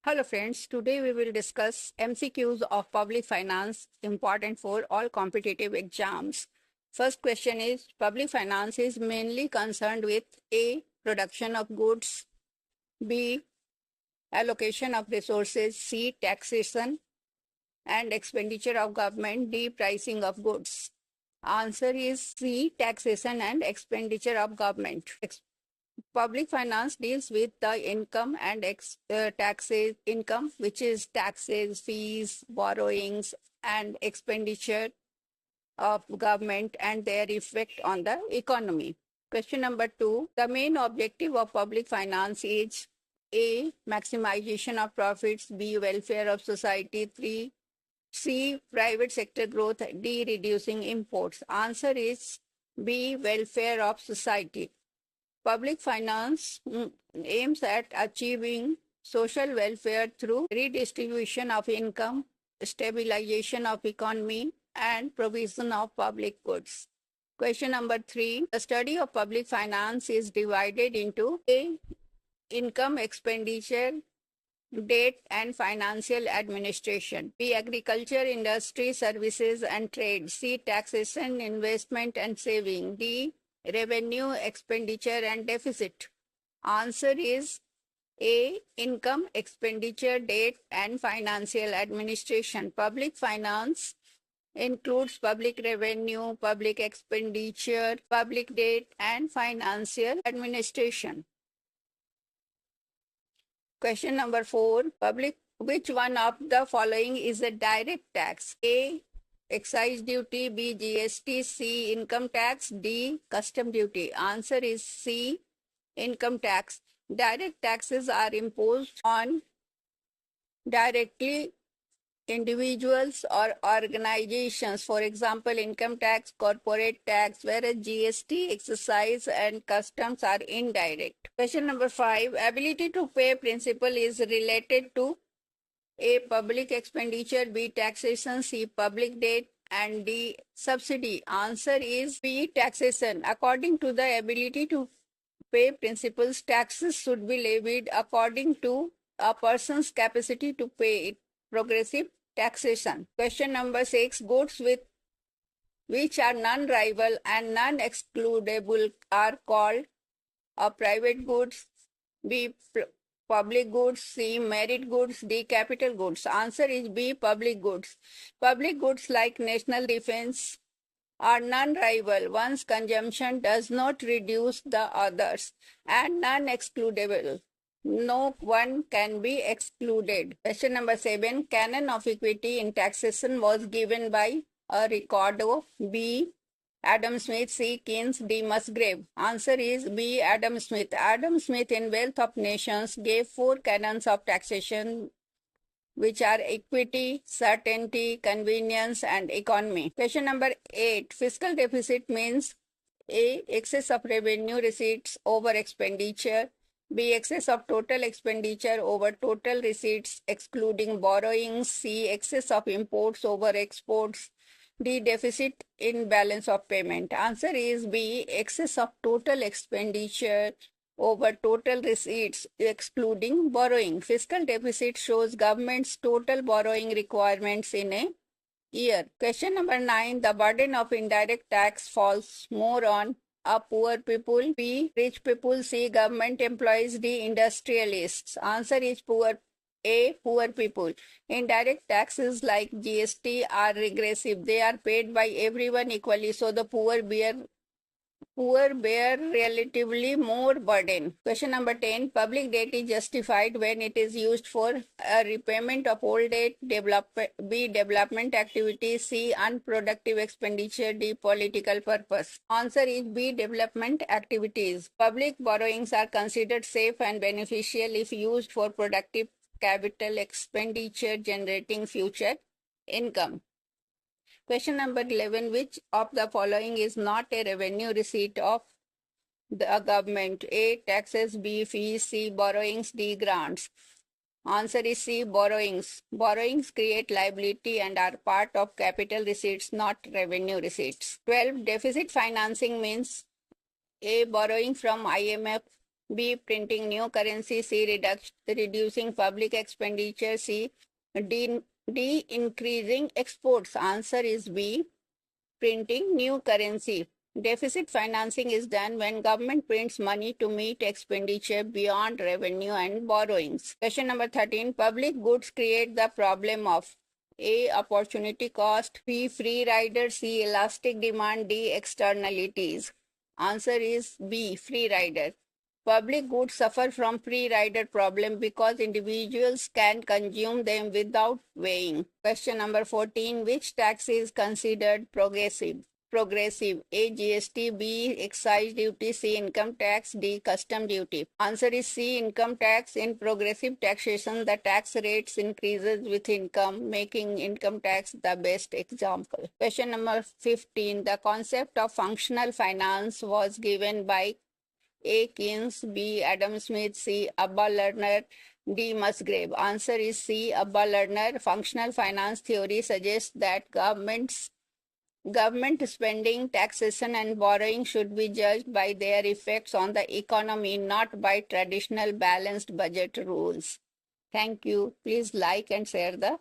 Hello friends, today we will discuss MCQs of public finance important for all competitive exams. First question is public finance is mainly concerned with A. Production of goods, B. Allocation of resources, C. Taxation and expenditure of government, D. Pricing of goods. Answer is C. Taxation and expenditure of government. Public finance deals with the income and taxes income, which is taxes, fees, borrowings, and expenditure of government and their effect on the economy. Question number 2. The main objective of public finance is A. Maximization of profits, B. Welfare of society, 3. C. Private sector growth, D. Reducing imports. Answer is B. Welfare of society. Public finance aims at achieving social welfare through redistribution of income, stabilization of economy, and provision of public goods. Question number 3. The study of public finance is divided into A. Income, expenditure, debt, and financial administration. B. Agriculture, industry, services, and trade. C. Taxation, investment, and saving. D. Revenue, expenditure, and deficit. Answer is A. Income, expenditure, debt, and financial administration. Public finance includes public revenue, public expenditure, public debt, and financial administration. Question number 4. Which one of the following is a direct tax? A. Excise duty, B. GST, C. Income tax, D. Custom duty. Answer is C. Income tax. Direct taxes are imposed on directly individuals or organizations. For example, income tax, corporate tax, whereas GST, excise, and customs are indirect. Question number 5. Ability to pay principle is related to A. Public expenditure, B. Taxation, C. Public debt, and D. Subsidy. Answer is B. Taxation. According to the ability to pay principles, taxes should be levied according to a person's capacity to pay it. Progressive taxation. Question number 6. Goods which are non-rival and non-excludable are called A. Private goods, B. Public goods, C. Merit goods, D. Capital goods. Answer is B. Public goods. Public goods like national defense are non-rival. One's consumption does not reduce the others and non-excludable. No one can be excluded. Question number 7. Canon of equity in taxation was given by A. Ricardo, B. Adam Smith, C. Keynes, D. Musgrave. Answer is B. Adam Smith. Adam Smith in Wealth of Nations gave 4 canons of taxation, which are equity, certainty, convenience, and economy. Question number 8. Fiscal deficit means A. Excess of revenue receipts over expenditure. B. Excess of total expenditure over total receipts excluding borrowings. C. Excess of imports over exports. D. Deficit in balance of payment. Answer is B. Excess of total expenditure over total receipts excluding borrowing. Fiscal deficit shows government's total borrowing requirements in a year. Question number 9. The burden of indirect tax falls more on A. Poor people, B. Rich people, C. Government employees, D. Industrialists. Answer is poor people. Indirect taxes like GST are regressive. They are paid by everyone equally, so the poor bear relatively more burden. Question number 10. Public debt is justified when it is used for a repayment of old debt, B. Development activity, C. Unproductive expenditure, D. Political purpose. Answer is B. Development activities. Public borrowings are considered safe and beneficial if used for productive capital expenditure generating future income. Question number 11. Which of the following is not a revenue receipt of the government? A. Taxes, B. Fees, C. Borrowings, D. Grants. Answer is C. Borrowings. Borrowings create liability and are part of capital receipts, not revenue receipts. 12. Deficit financing means A. Borrowing from IMF, B. Printing new currency. C. Reducing public expenditure. C. Increasing exports. Answer is B. Printing new currency. Deficit financing is done when government prints money to meet expenditure beyond revenue and borrowings. Question number 13. Public goods create the problem of A. Opportunity cost. B. Free rider. C. Elastic demand. D. Externalities. Answer is B. Free rider. Public goods suffer from free rider problem because individuals can consume them without weighing. Question number 14. Which tax is considered progressive? A. GST. B. Excise duty. C. Income tax. D. Custom duty. Answer is C. Income tax. In progressive taxation, the tax rates increases with income, making income tax the best example. Question number 15. The concept of functional finance was given by A. Keynes. B. Adam Smith. C. Abba Lerner. D. Musgrave. Answer is C. Abba Lerner. Functional finance theory suggests that government spending, taxation, and borrowing should be judged by their effects on the economy, not by traditional balanced budget rules. Thank you. Please like and share the